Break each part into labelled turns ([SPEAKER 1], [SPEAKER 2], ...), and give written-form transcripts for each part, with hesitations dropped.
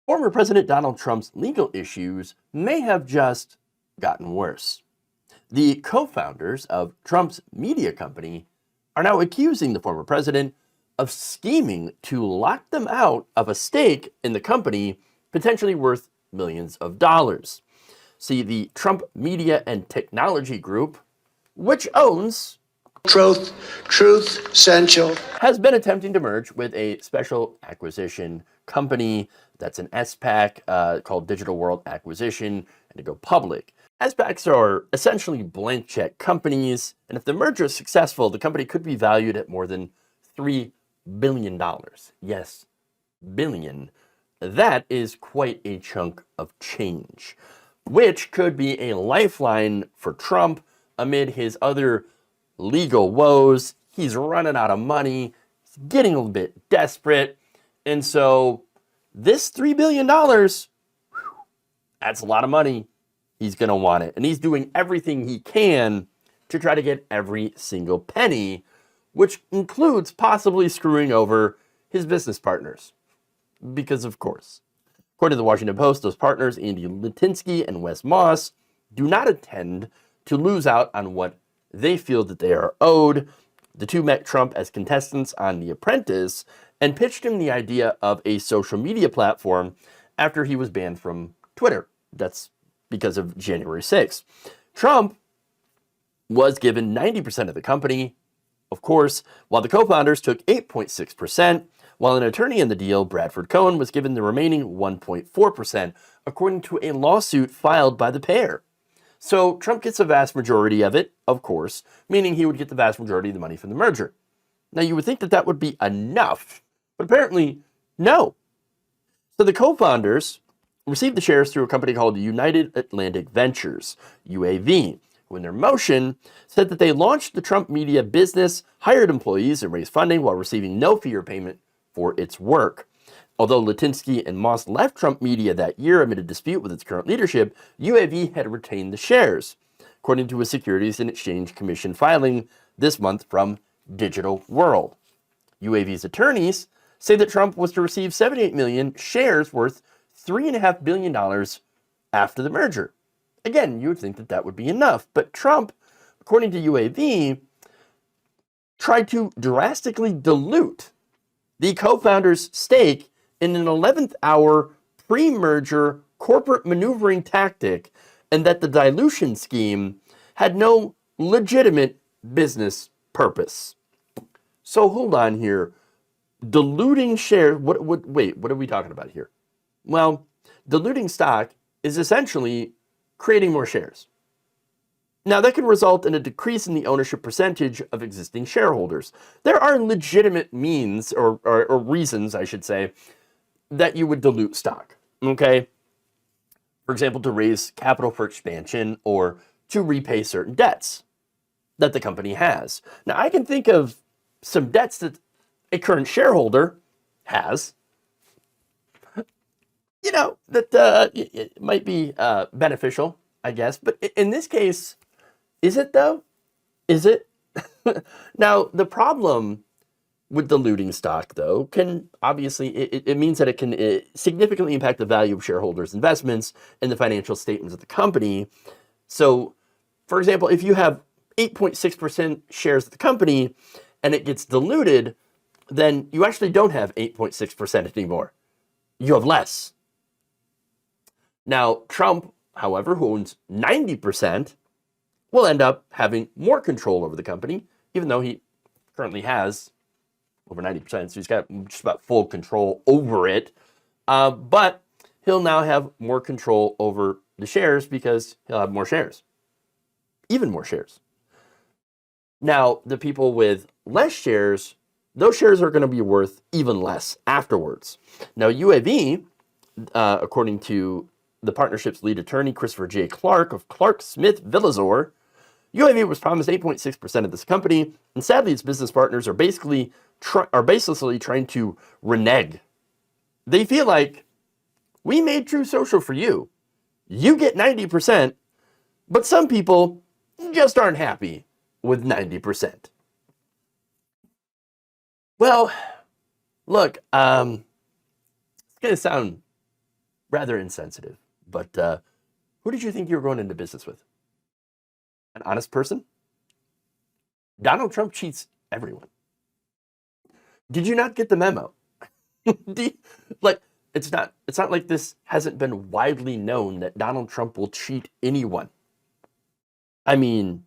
[SPEAKER 1] Former President Donald Trump's legal issues may have just gotten worse. The co-founders of Trump's media company are now accusing the former president of scheming to lock them out of a stake in the company potentially worth millions of dollars. See, the Trump Media and Technology Group, which owns
[SPEAKER 2] Truth Central,
[SPEAKER 1] has been attempting to merge with a special acquisition company that's an SPAC called Digital World Acquisition and to go public. SPACs are essentially blank check companies, and if the merger is successful, the company could be valued at more than $3 billion. Yes, billion. That is quite a chunk of change, which could be a lifeline for Trump amid his other legal woes. He's running out of money, he's getting a little bit desperate, and so this $3 billion, that's a lot of money. He's going to want it, and he's doing everything he can to try to get every single penny, which includes possibly screwing over his business partners. Because of course, according to the Washington Post, those partners, Andy Litinsky and Wes Moss, do not intend to lose out on what they feel that they are owed. The two met Trump as contestants on The Apprentice and pitched him the idea of a social media platform after he was banned from Twitter. That's because of January 6th. Trump was given 90% of the company, of course, while the co-founders took 8.6%, while an attorney in the deal, Bradford Cohen, was given the remaining 1.4%, according to a lawsuit filed by the pair. So Trump gets a vast majority of it, of course, meaning he would get the vast majority of the money from the merger. Now, you would think that that would be enough, but apparently, no. So the co-founders received the shares through a company called United Atlantic Ventures, UAV, who in their motion said that they launched the Trump media business, hired employees, and raised funding while receiving no fee or payment for its work. Although Litinsky and Moss left Trump Media that year amid a dispute with its current leadership, UAV had retained the shares, according to a Securities and Exchange Commission filing this month from Digital World. UAV's attorneys say that Trump was to receive 78 million shares worth $3.5 billion after the merger. Again, you would think that that would be enough, but Trump, according to UAV, tried to drastically dilute the co-founders' stake in an 11th hour pre-merger corporate maneuvering tactic, and that the dilution scheme had no legitimate business purpose. So hold on here. Diluting shares, wait, what are we talking about here? Well, diluting stock is essentially creating more shares. Now, that can result in a decrease in the ownership percentage of existing shareholders. There are legitimate means, or reasons, I should say, that you would dilute stock, okay? For example, to raise capital for expansion or to repay certain debts that the company has. Now, I can think of some debts that a current shareholder has, that it might be beneficial, I guess. But in this case, is it though? Is it? Now, the problem with diluting stock, though, can obviously, it means that it can significantly impact the value of shareholders' investments in the financial statements of the company. So, for example, if you have 8.6% shares of the company and it gets diluted, then you actually don't have 8.6% anymore. You have less. Now, Trump, however, who owns 90%, will end up having more control over the company, even though he currently has over 90%, so he's got just about full control over it. But he'll now have more control over the shares because he'll have more shares, even more shares. Now, the people with less shares, those shares are going to be worth even less afterwards. Now, UAV, according to the partnership's lead attorney, Christopher J. Clark of Clark Smith Villazor, UAV was promised 8.6% of this company, and sadly, its business partners are basically trying to renege. They feel like, we made True Social for you. You get 90%, but some people just aren't happy with 90%. Well, look, it's going to sound rather insensitive. But who did you think you were going into business with? An honest person? Donald Trump cheats everyone. Did you not get the memo? Like, it's not like this hasn't been widely known that Donald Trump will cheat anyone. I mean,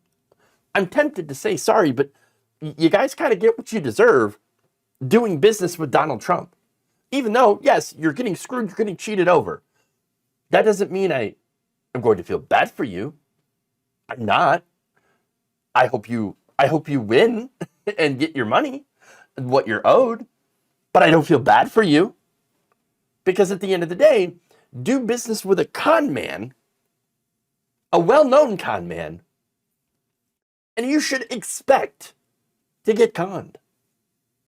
[SPEAKER 1] I'm tempted to say sorry, but you guys kind of get what you deserve doing business with Donald Trump. Even though, yes, you're getting screwed, you're getting cheated over. That doesn't mean I'm going to feel bad for you. I'm not. I hope you win and get your money and what you're owed. But I don't feel bad for you. Because at the end of the day, do business with a con man, a well-known con man, and you should expect to get conned.